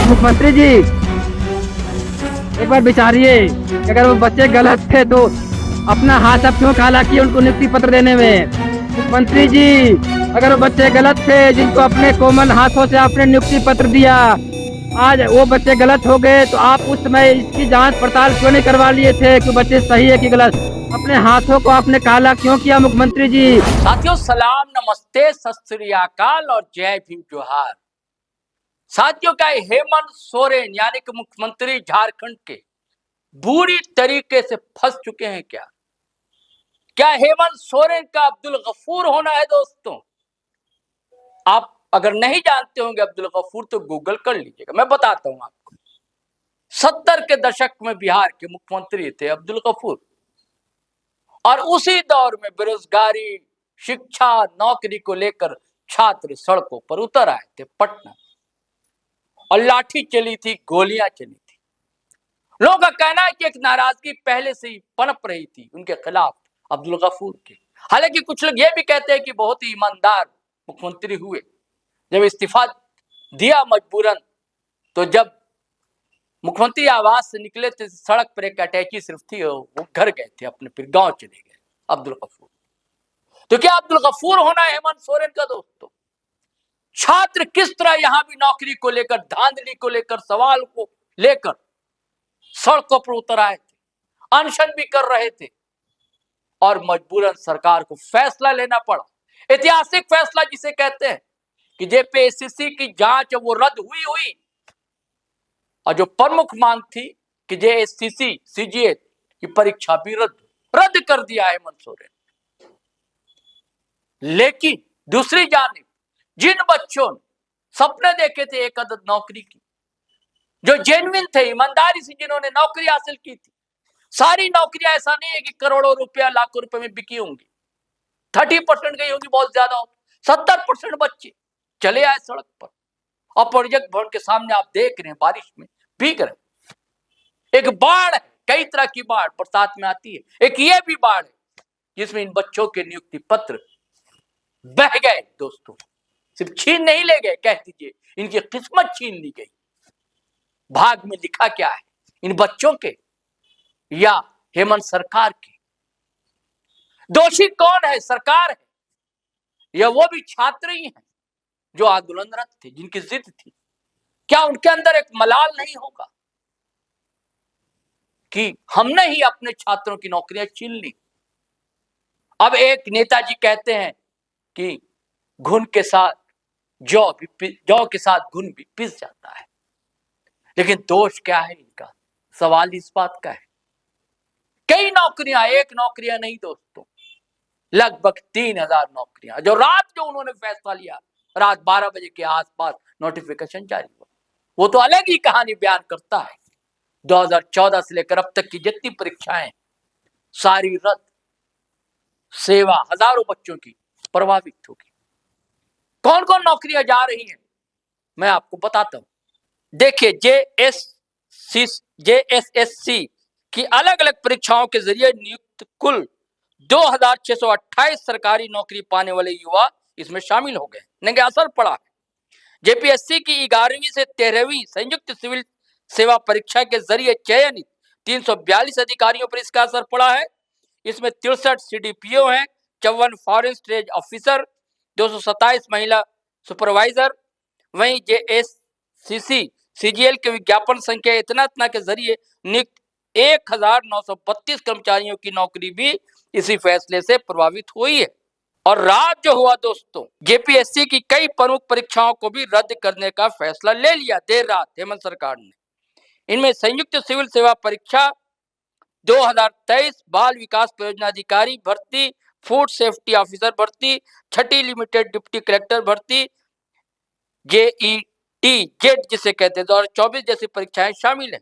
मुख्यमंत्री जी एक बार विचारिए, अगर वो बच्चे गलत थे तो अपना हाथ अब क्यों काला किए उनको नियुक्ति पत्र देने में? मुख्यमंत्री जी अगर वो बच्चे गलत थे जिनको अपने कोमल हाथों से आपने नियुक्ति पत्र दिया, आज वो बच्चे गलत हो गए तो आप उस समय इसकी जांच पड़ताल क्यों नहीं करवा लिए थे कि बच्चे सही है कि गलत? अपने हाथों को आपने काला क्यों किया मुख्यमंत्री जी? साथियों सलाम, नमस्ते, सत श्री अकाल और जय भीम जोहार। साथियों क्या हेमंत सोरेन यानी कि मुख्यमंत्री झारखंड के बुरी तरीके से फंस चुके हैं क्या? क्या हेमंत सोरेन का अब्दुल गफूर होना है? दोस्तों आप अगर नहीं जानते होंगे अब्दुल गफूर तो गूगल कर लीजिएगा, मैं बताता हूं आपको। 70 के दशक में बिहार के मुख्यमंत्री थे अब्दुल गफूर, और उसी दौर में बेरोजगारी, शिक्षा, नौकरी को लेकर छात्र सड़कों पर उतर आए थे पटना, और लाठी चली थी, गोलियां चली थी। लोगों का कहना है कि एक नाराजगी पहले से ही पनप रही थी उनके खिलाफ अब्दुल गफूर के। हालांकि कुछ लोग ये भी कहते हैं कि बहुत ही ईमानदार मुख्यमंत्री हुए। जब इस्तीफा दिया मजबूरन, तो जब मुख्यमंत्री आवास से निकले थे सड़क पर एक अटैची सिर्फ थी, वो घर गए थे अपने, फिर गांव चले गए अब्दुल गफूर। तो क्या अब्दुल गफूर होना है हेमंत सोरेन का? दोस्तों छात्र किस तरह यहां भी नौकरी को लेकर, धांधली को लेकर, सवाल को लेकर सड़कों पर उतर आए थे, अनशन भी कर रहे थे, और मजबूरन सरकार को फैसला लेना पड़ा, ऐतिहासिक फैसला जिसे कहते हैं कि जेपीएससी की जांच वो रद्द हुई, और जो प्रमुख मांग थी कि जेएससीसी सीजीएल की परीक्षा भी रद्द कर दिया है हेमंत सोरेन। लेकिन दूसरी जानिब जिन बच्चों ने सपने देखे थे एक अदद नौकरी की, जो जेन्युइन थे, ईमानदारी से जिन्होंने नौकरी हासिल की थी, सारी नौकरियां ऐसा नहीं है कि करोड़ों रुपया, लाखों रुपए में बिकी होंगी, 30% गई होगी, बहुत ज्यादा हो, 70% बच्चे चले आए सड़क पर, और प्रोजेक्ट भवन के सामने आप देख रहे हैं बारिश में भीग रहे। एक बाढ़ है, कई तरह की बाढ़ बरसात में आती है, एक ये भी बाढ़ है जिसमें इन बच्चों के नियुक्ति पत्र बह गए। दोस्तों सिर्फ छीन नहीं ले गए, कह दीजिए इनकी किस्मत छीन ली गई। भाग में लिखा क्या है इन बच्चों के या हेमंत सरकार के? दोषी कौन है? सरकार है या वो भी छात्र ही हैं जो आंदोलनरत थे, जिनकी जिद थी? क्या उनके अंदर एक मलाल नहीं होगा कि हमने ही अपने छात्रों की नौकरियां छीन ली? अब एक नेताजी कहते हैं कि घुन के साथ जौ के साथ घुन भी पिस जाता है, लेकिन दोष क्या है इनका? सवाल इस बात का है, कई नौकरियां, एक नौकरियां नहीं दोस्तों, लगभग 3000 नौकरियां, जो उन्होंने फैसला लिया रात 12 बजे के आसपास नोटिफिकेशन जारी हुआ, वो तो अलग ही कहानी बयान करता है। 2014 से लेकर अब तक की जितनी परीक्षाएं सारी रद्द, सेवा हजारों बच्चों की प्रभावित होगी। कौन कौन नौकरियां जा रही हैं मैं आपको बताता हूं। देखिए जेएसएससी की अलग अलग परीक्षाओं के जरिए नियुक्त कुल 2628 सरकारी नौकरी पाने वाले युवा इसमें शामिल हो गए, जिनके असर पड़ा है। जेपीएससी की 11वीं से 13वीं संयुक्त सिविल सेवा परीक्षा के जरिए चयनित 342 अधिकारियों पर इसका असर पड़ा है। इसमें 63 सीडीपीओ हैं, 54 फॉरेन स्टेज ऑफिसर, 227 महिला सुपरवाइजर। वहीं जेएससीसी सीजीएल के विज्ञापन संख्या इतना के जरिए नियुक्त 1932 कर्मचारियों की नौकरी भी इसी फैसले से प्रभावित हुई है। और रात जो हुआ दोस्तों, जेपीएससी की कई प्रमुख परीक्षाओं को भी रद्द करने का फैसला ले लिया देर रात हेमंत सरकार ने। इनमें संयुक्त सिविल सेवा परीक्षा 2023 बाल विकास परियोजना अधिकारी भर्ती, फूड सेफ्टी ऑफिसर भर्ती, छठी लिमिटेड डिप्टी कलेक्टर भर्ती, जेईटी जेट जिसे कहते हैं 2024 जैसी परीक्षाएं शामिल हैं।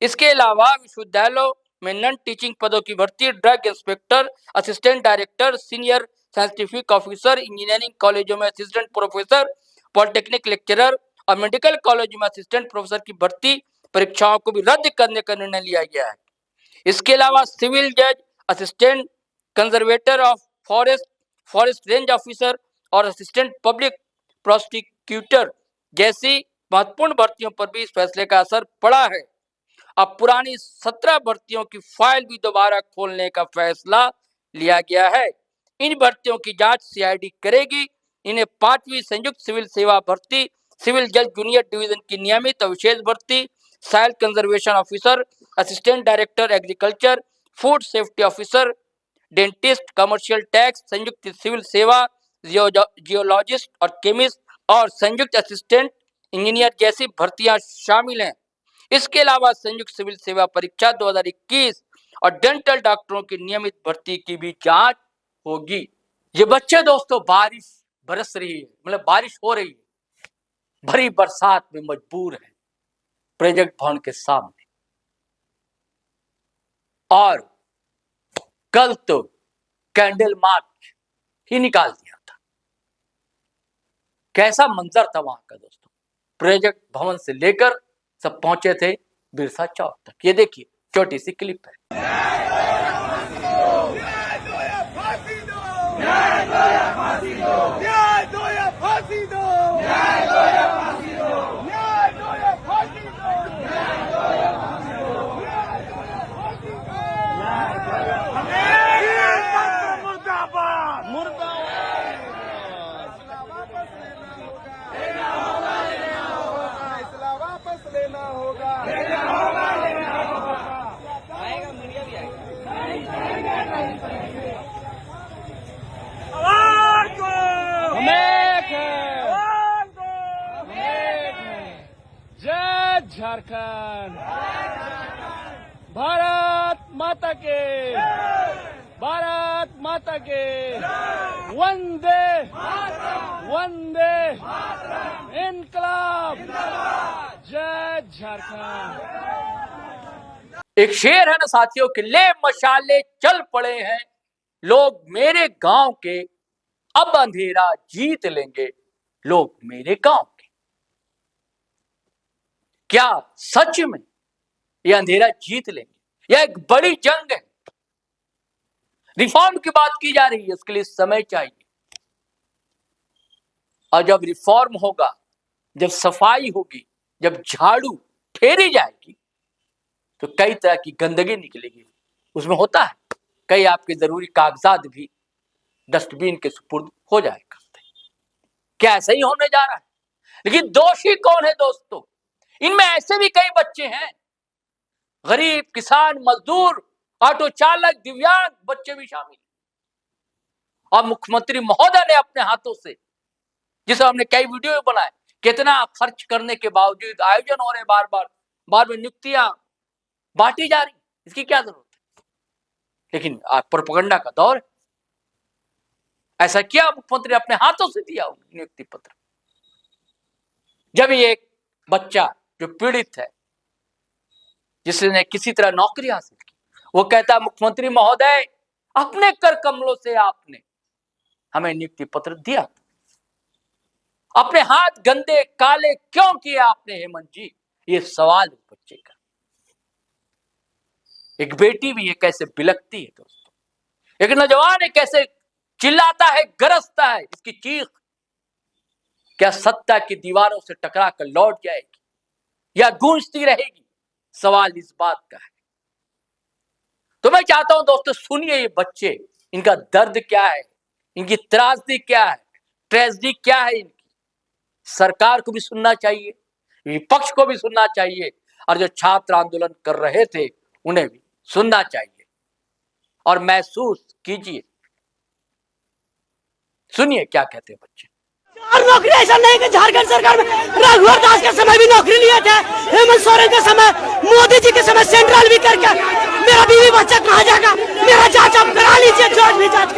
इसके अलावा विश्वविद्यालयों में नॉन टीचिंग पदों की भर्ती, drug inspector, assistant director, senior scientific officer, engineering कॉलेजों में असिस्टेंट प्रोफेसर, पॉलिटेक्निक लेक्चरर और मेडिकल कॉलेज में असिस्टेंट प्रोफेसर की भर्ती परीक्षाओं को भी रद्द करने का निर्णय लिया गया है। इसके अलावा सिविल जज, assistant conservator of forest, forest range officer और असिस्टेंट पब्लिक प्रोसिक्यूटर जैसी महत्वपूर्ण भर्तियों पर भी इस फैसले का असर पड़ा है। अब पुरानी 17 भर्तियों की फाइल भी दोबारा खोलने का फैसला लिया गया है। इन भर्तियों की जांच सीआईडी करेगी। इन्हें 5वीं संयुक्त सिविल सेवा भर्ती, सिविल जज जूनियर डिवीजन की नियमित और विशेष भर्ती, soil conservation officer, assistant director agriculture, food safety officer, dentist, commercial tax, संयुक्त सिविल सेवा, जियोलॉजिस्ट और केमिस्ट और संयुक्त असिस्टेंट इंजीनियर जैसी भर्तियां शामिल हैं। इसके अलावा संयुक्त सिविल सेवा परीक्षा 2021 और डेंटल डॉक्टरों की नियमित भर्ती की भी जांच होगी। ये बच्चे दोस्तों बारिश बरस रही है, मतलब बारिश हो रही है, भरी बरसात में मजबूर है प्रोजेक्ट भवन के सामने। और कल तो कैंडल मार्च ही निकाल दिया था। कैसा मंजर था वहां का दोस्तों। प्रोजेक्ट भवन से लेकर सब पहुंचे थे बिरसा चौक तक। ये देखिए छोटी सी क्लिप है। झारखंड, भारत माता के, भारत माता के, वंदे वंदे इनकलाब, जय झारखंड। एक शेर है ना साथियों के, ले मशाले चल पड़े हैं लोग मेरे गांव के, अब अंधेरा जीत लेंगे लोग मेरे गांव के। क्या सच में ये अंधेरा जीत लेंगे? यह एक बड़ी जंग है। रिफॉर्म की बात की जा रही है, उसके लिए समय चाहिए। और जब रिफॉर्म होगा, जब सफाई होगी, जब झाड़ू फेरी जाएगी, तो कई तरह की गंदगी निकलेगी। उसमें होता है कई आपके जरूरी कागजात भी डस्टबिन के सुपुर्द हो जाए करते। क्या ऐसा ही होने जा रहा है? लेकिन दोषी कौन है दोस्तों? इनमें ऐसे भी कई बच्चे हैं, गरीब, किसान, मजदूर, ऑटो चालक, दिव्यांग बच्चे भी शामिल। और मुख्यमंत्री महोदय ने अपने हाथों से, जिसे हमने कई वीडियो बनाए, कितना खर्च करने के बावजूद आयोजन हो रहे, बार बार नियुक्तियां बांटी जा रही, इसकी क्या जरूरत है? लेकिन प्रोपेगेंडा का दौर है। ऐसा किया मुख्यमंत्री अपने हाथों से दिया नियुक्ति पत्र। जब ये एक बच्चा जो पीड़ित है, जिसने किसी तरह नौकरी हासिल की, वो कहता है मुख्यमंत्री महोदय अपने कर कमलों से आपने हमें नियुक्ति पत्र दिया, अपने हाथ गंदे काले क्यों किए आपने हेमंत जी? ये सवाल है बच्चे का। एक बेटी भी ये कैसे बिलखती है दोस्तों, एक नौजवान है कैसे चिल्लाता है, गरजता है। इसकी चीख क्या सत्ता की दीवारों से टकरा कर लौट जाएगी या गूंजती रहेगी? सवाल इस बात का है। तो मैं चाहता हूं दोस्तों, सुनिए ये बच्चे, इनका दर्द क्या है, इनकी त्रासदी क्या है, ट्रेजेडी क्या है इनकी। सरकार को भी सुनना चाहिए, विपक्ष को भी सुनना चाहिए, और जो छात्र आंदोलन कर रहे थे उन्हें भी सुनना चाहिए और महसूस कीजिए। सुनिए क्या कहते हैं बच्चे। और नौकरी ऐसा नहीं कि झारखंड सरकार में रघुवर दास के समय भी नौकरी लिए थे, हेमंत सोरेन के समय, मोदी जी के समय सेंट्रल भी करके मेरा बीवी बच्चा कहाँ जाएगा? मेरा जांच आप करा लीजिए, जज भी जांच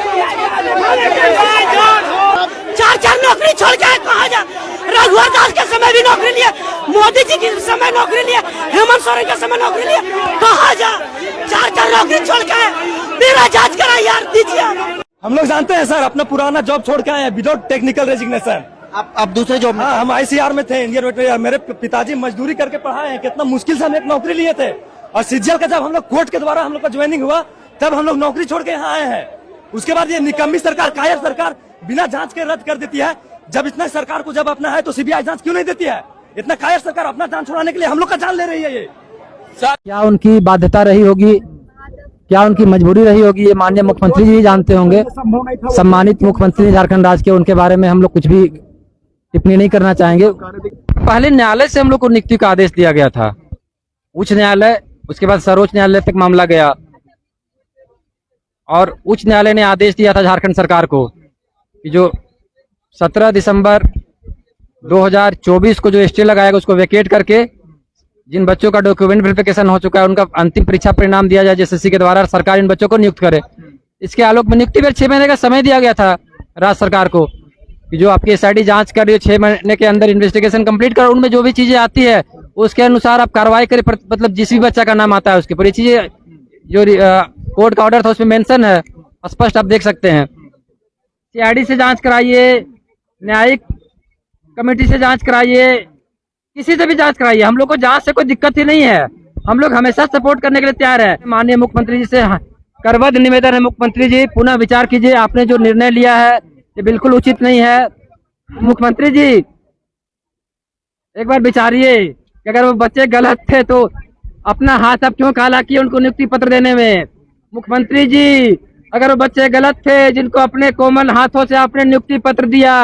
चार नौकरी छोड़ के कहाँ जा? रघुवर दास के समय भी नौकरी लिए, मोदी जी के समय नौकरी लिए, हेमंत सोरेन के समय नौकरी लिए, कहाँ जा? चार नौकरी छोड़ के मेरा जांच करा यार, दीजिए। हम लोग जानते हैं सर, अपना पुराना जॉब छोड़ के आए हैं विदाउट टेक्निकल रेजिग्नेशन। आप दूसरे जॉब में? हाँ, हम आईसीआर में थे, इंडियन वेटरनरी। मेरे पिताजी मजदूरी करके पढ़ाए हैं, कितना मुश्किल से हम एक नौकरी लिए थे, और सीजीएल का जब हम लोग कोर्ट के द्वारा हम लोग का ज्वाइनिंग हुआ तब हम लोग नौकरी छोड़ के यहाँ आए हैं। उसके बाद ये निकम्मी सरकार, कायर सरकार बिना जांच के रद्द कर देती है। जब इतना सरकार को जब अपना है तो सीबीआई जांच क्यों नहीं देती है? इतना कायर सरकार अपना जान छुड़ाने के लिए हम लोग का जान ले रही है। ये क्या उनकी बाध्यता रही होगी, क्या उनकी मजबूरी रही होगी, ये माननीय मुख्यमंत्री जी जानते होंगे। सम्मानित मुख्यमंत्री झारखंड राज्य के, उनके बारे में हम लोग कुछ भी टिप्पणी नहीं करना चाहेंगे। पहले न्यायालय से हम लोग को नियुक्ति का आदेश दिया गया था, उच्च न्यायालय, उसके बाद सर्वोच्च न्यायालय तक मामला गया और उच्च न्यायालय ने आदेश दिया था झारखंड सरकार को कि जो 17 दिसंबर 2024 को जो स्टे लगाएगा उसको वेकेट करके जिन बच्चों का डॉक्यूमेंट वेरिफिकेशन हो चुका है उनका अंतिम परीक्षा परिणाम दिया जाए जेएसएससी के द्वारा, सरकार इन बच्चों को नियुक्त करे। इसके आलोक में नियुक्ति पर 6 महीने का समय दिया गया था राज्य सरकार को कि जो आपकी एसआईटी जांच कर रही है 6 महीने के अंदर इन्वेस्टिगेशन कंप्लीट कर, उनमें जो भी चीजें आती है उसके अनुसार आप कार्रवाई करें। मतलब जिस भी बच्चा का नाम आता है उसके पर ये चीजें जो कोर्ट का ऑर्डर था उसमें मेंशन है, स्पष्ट आप देख सकते हैं। सीआईडी से जांच कराइए, न्यायिक कमेटी से जांच कराइए, किसी से भी जांच कराइए, हम लोग को जांच से कोई दिक्कत ही नहीं है। हम लोग हमेशा सपोर्ट करने के लिए तैयार है। माननीय मुख्यमंत्री जी से करबद्ध निवेदन है, मुख्यमंत्री जी पुनः विचार कीजिए। आपने जो निर्णय लिया है ये बिल्कुल उचित नहीं है। मुख्यमंत्री जी एक बार विचारिए कि अगर वो बच्चे गलत थे तो अपना हाथ अब क्यों काला किए उनको नियुक्ति पत्र देने में। मुख्यमंत्री जी अगर वो बच्चे गलत थे जिनको अपने कोमल हाथों से आपने नियुक्ति पत्र दिया,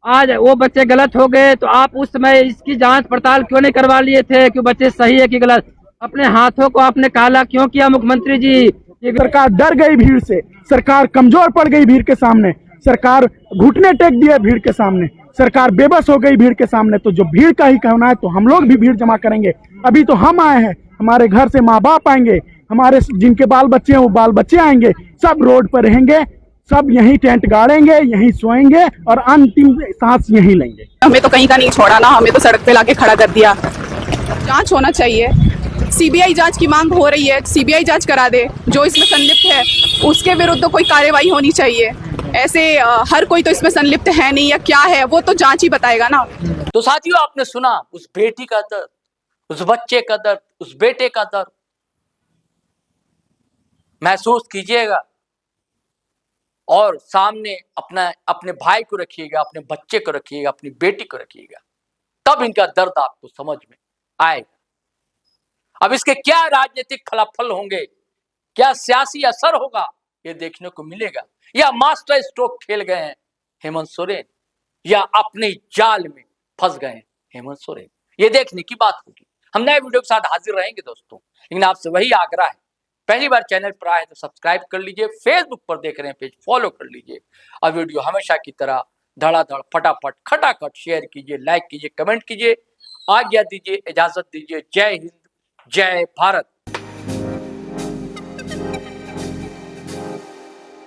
आज वो बच्चे गलत हो गए तो आप उस समय इसकी जांच पड़ताल क्यों नहीं करवा लिए थे कि बच्चे सही है कि गलत? अपने हाथों को आपने काला क्यों किया मुख्यमंत्री जी? सरकार डर गई भीड़ से, सरकार कमजोर पड़ गई भीड़ के सामने, सरकार घुटने टेक दिए भीड़ के सामने, सरकार बेबस हो गई भीड़ के सामने। तो जो भीड़ का ही कहना है तो हम लोग भी भीड़ जमा करेंगे। अभी तो हम आए हैं, हमारे घर से माँ बाप आएंगे, हमारे जिनके बाल बच्चे हैं वो बाल बच्चे आएंगे, सब रोड पर रहेंगे, सब यहीं टेंट गाड़ेंगे, यहीं सोएंगे और अंतिम सांस यहीं लेंगे। हमें तो कहीं का नहीं छोड़ा ना, हमें तो सड़क पे लाके खड़ा कर दिया। जांच होना चाहिए, सीबीआई जांच की मांग हो रही है, सीबीआई जांच करा दे। जो इसमें संलिप्त है उसके विरुद्ध तो कोई कार्यवाही होनी चाहिए। ऐसे हर कोई तो इसमें संलिप्त है नहीं या क्या है वो तो जांच ही बताएगा ना। तो साथियों आपने सुना उस बेटी का दर्द, उस बच्चे का दर्द, उस बेटे का दर्द। महसूस कीजिएगा और सामने अपने भाई को रखिएगा, अपने बच्चे को रखिएगा, अपनी बेटी को रखिएगा, तब इनका दर्द आपको समझ में आएगा। अब इसके क्या राजनीतिक फलाफल होंगे, क्या सियासी असर होगा, ये देखने को मिलेगा। या मास्टर स्ट्रोक खेल गए हैं हेमंत सोरेन या अपने जाल में फंस गए हैं हेमंत सोरेन, ये देखने की बात होगी। हम नए वीडियो के साथ हाजिर रहेंगे दोस्तों, लेकिन आपसे वही आग्रह है, पहली बार चैनल पर आए तो सब्सक्राइब कर लीजिए, फेसबुक पर देख रहे हैं पेज फॉलो कर लीजिए और वीडियो हमेशा की तरह धड़ाधड़ फटाफट खटाखट शेयर कीजिए, लाइक कीजिए, कमेंट कीजिए। आज्ञा दीजिए, इजाजत दीजिए। जय हिंद, जय भारत।